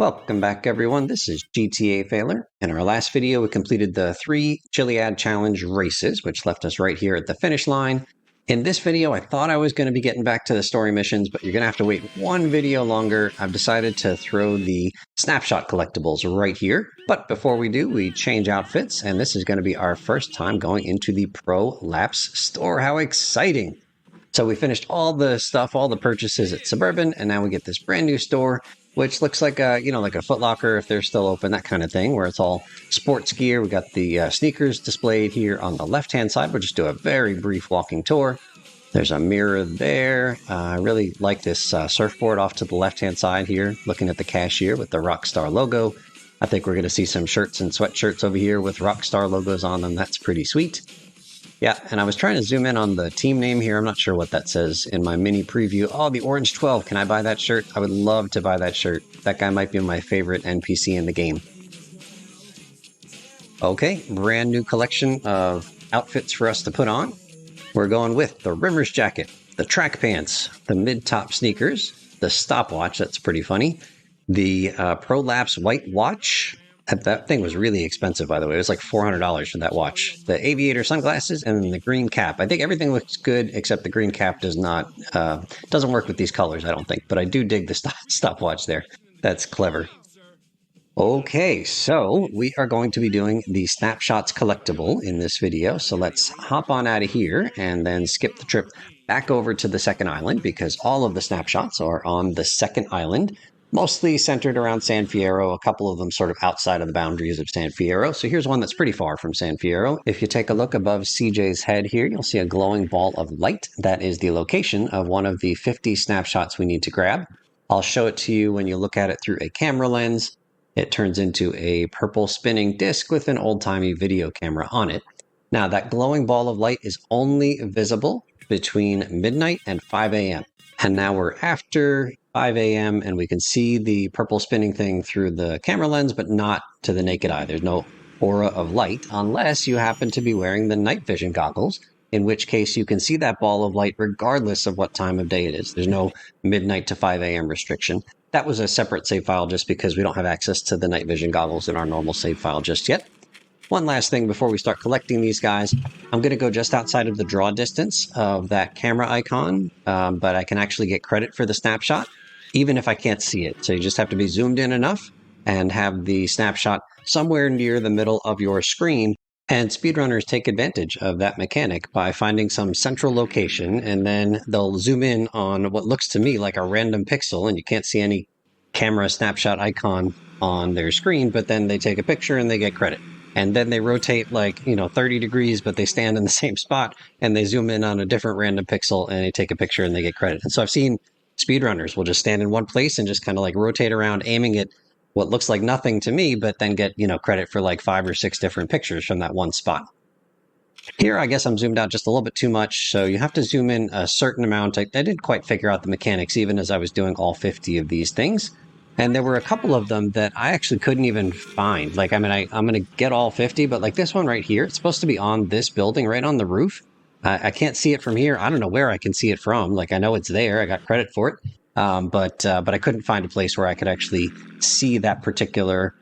Welcome back, everyone. This is GTA Failer. In our last video, we completed the 3 Chiliad Challenge races, which left us right here at the finish line. In this video, I thought I was going to be getting back to the story missions, but you're going to have to wait one video longer. I've decided to throw the Snapshot collectibles right here. But before we do, we change outfits, and this is going to be our first time going into the Pro Laps store. How exciting! So we finished all the stuff, all the purchases at Suburban, and now we get this brand new store, which looks like a, like a Foot Locker if they're still open, that kind of thing, where it's all sports gear. We got the sneakers displayed here on the left-hand side. We'll just do a very brief walking tour. There's a mirror there. I really like this surfboard off to the left-hand side here, looking at the cashier with the Rockstar logo. I think we're going to see some shirts and sweatshirts over here with Rockstar logos on them. That's pretty sweet. Yeah, and I was trying to zoom in on the team name here. I'm not sure what that says in my mini preview. Oh, the Orange 12. Can I buy that shirt? I would love to buy that shirt. That guy might be my favorite NPC in the game. Okay, brand new collection of outfits for us to put on. We're going with the Rimmer's jacket, the track pants, the mid-top sneakers, the stopwatch. That's pretty funny. The Pro Laps white watch. That thing was really expensive, by the way. It was like $400 for that watch. The aviator sunglasses and then the green cap. I think everything looks good except the green cap does not doesn't work with these colors, I don't think. But I do dig the stopwatch there. That's clever. Okay, so we are going to be doing the Snapshots collectible in this video. So let's hop on out of here and then skip the trip back over to the second island because all of the snapshots are on the second island. Mostly centered around San Fierro, a couple of them sort of outside of the boundaries of San Fierro. So here's one that's pretty far from San Fierro. If you take a look above CJ's head here, you'll see a glowing ball of light. That is the location of one of the 50 snapshots we need to grab. I'll show it to you when you look at it through a camera lens. It turns into a purple spinning disc with an old-timey video camera on it. Now, that glowing ball of light is only visible between midnight and 5 a.m. And now we're after 5 a.m. and we can see the purple spinning thing through the camera lens, but not to the naked eye. There's no aura of light unless you happen to be wearing the night vision goggles, in which case you can see that ball of light regardless of what time of day it is. There's no midnight to 5 a.m. restriction. That was a separate save file just because we don't have access to the night vision goggles in our normal save file just yet. One last thing before we start collecting these guys, I'm going to go just outside of the draw distance of that camera icon, but I can actually get credit for the snapshot, even if I can't see it. So you just have to be zoomed in enough and have the snapshot somewhere near the middle of your screen. And speedrunners take advantage of that mechanic by finding some central location, and then they'll zoom in on what looks to me like a random pixel, and you can't see any camera snapshot icon on their screen, but then they take a picture and they get credit. And then they rotate like, 30 degrees, but they stand in the same spot and they zoom in on a different random pixel and they take a picture and they get credit. And so I've seen speedrunners will just stand in one place and just kind of like rotate around, aiming at what looks like nothing to me, but then get, credit for like 5 or 6 different pictures from that one spot. Here, I guess I'm zoomed out just a little bit too much, so you have to zoom in a certain amount. I didn't quite figure out the mechanics even as I was doing all 50 of these things. And there were a couple of them that I actually couldn't even find. Like, I'm going to get all 50, but like this one right here, it's supposed to be on this building, right on the roof. I can't see it from here. I don't know where I can see it from. Like, I know it's there. I got credit for it. But I couldn't find a place where I could actually see that particular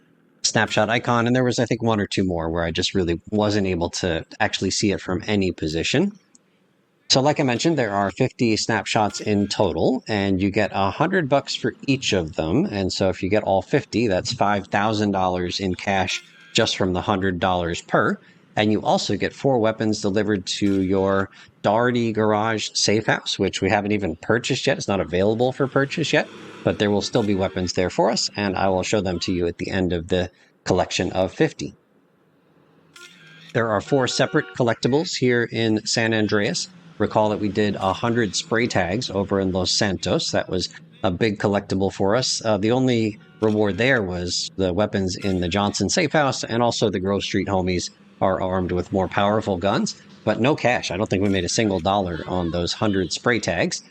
snapshot icon. And there was, I think, 1 or 2 more where I just really wasn't able to actually see it from any position. So like I mentioned, there are 50 snapshots in total, and you get $100 for each of them. And so if you get all 50, that's $5,000 in cash just from the $100 per. And you also get 4 weapons delivered to your Doherty Garage safe house, which we haven't even purchased yet. It's not available for purchase yet, but there will still be weapons there for us, and I will show them to you at the end of the collection of 50. There are 4 separate collectibles here in San Andreas. Recall that we did 100 spray tags over in Los Santos. That was a big collectible for us. The only reward there was the weapons in the Johnson safe house, and also the Grove Street homies are armed with more powerful guns, but no cash. I don't think we made a single dollar on those 100 spray tags.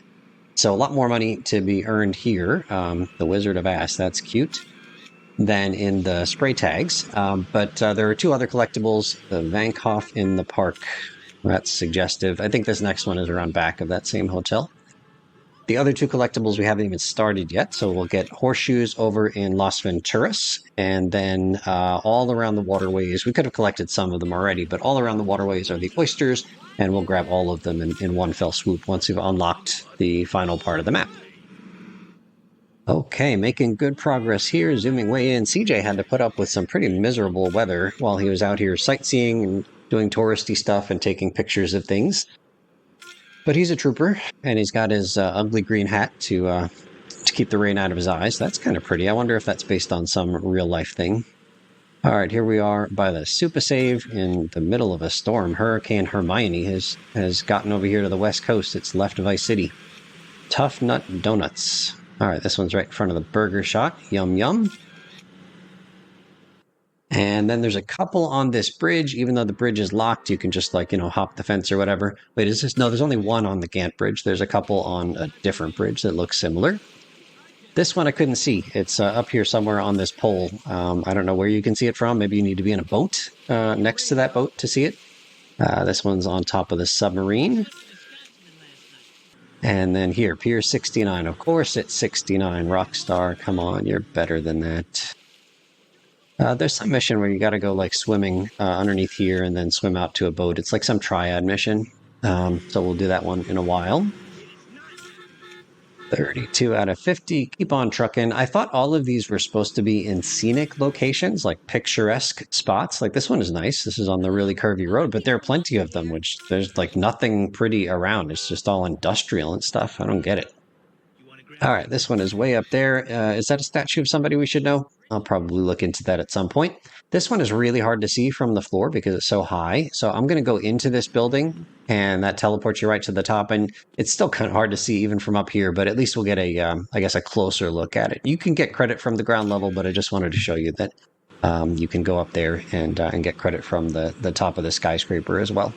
So a lot more money to be earned here. The Wizard of Ass, that's cute, than in the spray tags. But there are 2 other collectibles, the Vankhoff in the park. That's suggestive. I think this next one is around back of that same hotel. The other two collectibles we haven't even started yet, so we'll get horseshoes over in Las Venturas, and then all around the waterways, we could have collected some of them already, but all around the waterways are the oysters, and we'll grab all of them in one fell swoop once we've unlocked the final part of the map. Okay, making good progress here, zooming way in. CJ had to put up with some pretty miserable weather while he was out here sightseeing and doing touristy stuff and taking pictures of things. But he's a trooper, and he's got his ugly green hat to keep the rain out of his eyes. That's kind of pretty. I wonder if that's based on some real-life thing. All right, here we are by the Super Save in the middle of a storm. Hurricane Hermione has gotten over here to the west coast. It's left Vice City. Tough Nut Donuts. All right, this one's right in front of the burger shop. Yum, yum. And then there's a couple on this bridge. Even though the bridge is locked, you can just hop the fence or whatever. Wait, is this? No, there's only one on the Gant bridge. There's a couple on a different bridge that looks similar. This one I couldn't see. It's up here somewhere on this pole. I don't know where you can see it from. Maybe you need to be in a boat next to that boat to see it. This one's on top of the submarine. And then here, Pier 69. Of course it's 69. Rockstar, come on, you're better than that. There's some mission where you got to go swimming underneath here and then swim out to a boat. It's like some triad mission. So we'll do that one in a while. 32 out of 50. Keep on trucking. I thought all of these were supposed to be in scenic locations, like picturesque spots. Like this one is nice. This is on the really curvy road, but there are plenty of them, which there's nothing pretty around. It's just all industrial and stuff. I don't get it. All right, this one is way up there. Is that a statue of somebody we should know? I'll probably look into that at some point. This one is really hard to see from the floor because it's so high. So I'm going to go into this building, and that teleports you right to the top. And it's still kind of hard to see even from up here, but at least we'll get I guess, a closer look at it. You can get credit from the ground level, but I just wanted to show you that you can go up there and get credit from the top of the skyscraper as well.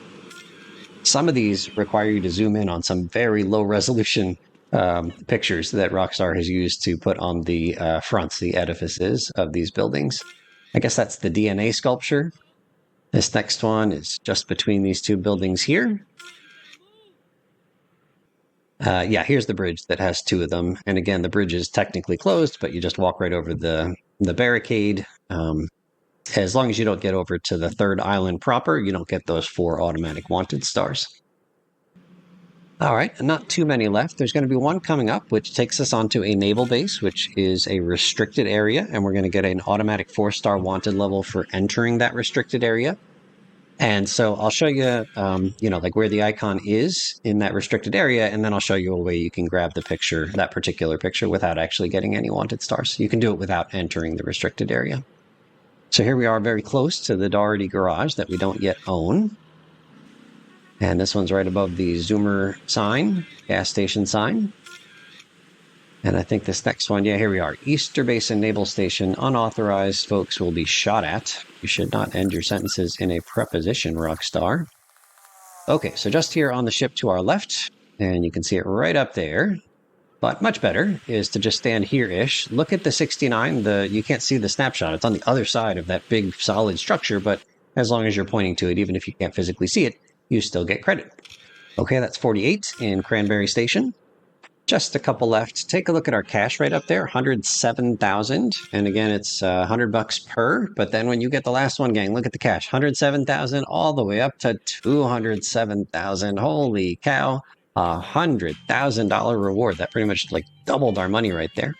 Some of these require you to zoom in on some very low resolution pictures that Rockstar has used to put on the fronts, the edifices of these buildings. I guess that's the DNA sculpture. This next one is just between these two buildings here. Yeah, here's the bridge that has two of them. And again, the bridge is technically closed, but you just walk right over the barricade. As long as you don't get over to the third island proper, you don't get those 4 automatic wanted stars. All right, not too many left. There's going to be one coming up, which takes us onto a naval base, which is a restricted area, and we're going to get an automatic 4-star wanted level for entering that restricted area. And so I'll show you, where the icon is in that restricted area, and then I'll show you a way you can grab the picture, that particular picture, without actually getting any wanted stars. You can do it without entering the restricted area. So here we are very close to the Doherty garage that we don't yet own. And this one's right above the Zoomer sign, gas station sign. And I think this next one, yeah, here we are. Easter Basin Naval Station. Unauthorized folks will be shot at. You should not end your sentences in a preposition, Rockstar. Okay, so just here on the ship to our left, and you can see it right up there. But much better is to just stand here-ish. Look at the 69. You can't see the snapshot. It's on the other side of that big solid structure, but as long as you're pointing to it, even if you can't physically see it, you still get credit. Okay, that's 48 in Cranberry Station. Just a couple left. Take a look at our cash right up there, 107,000. And again, it's $100 per. But then when you get the last one, gang, look at the cash, 107,000 all the way up to 207,000. Holy cow, $100,000 reward. That pretty much doubled our money right there.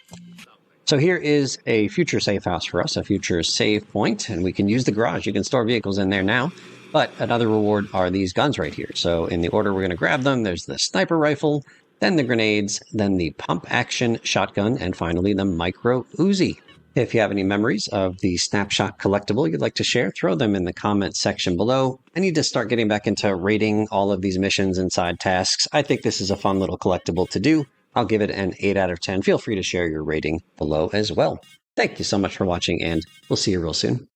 So here is a future safe house for us, a future save point, and we can use the garage. You can store vehicles in there now. But another reward are these guns right here. So in the order we're going to grab them, there's the sniper rifle, then the grenades, then the pump action shotgun, and finally the micro Uzi. If you have any memories of the Snapshot collectible you'd like to share, throw them in the comments section below. I need to start getting back into rating all of these missions and side tasks. I think this is a fun little collectible to do. I'll give it an 8 out of 10. Feel free to share your rating below as well. Thank you so much for watching, and we'll see you real soon.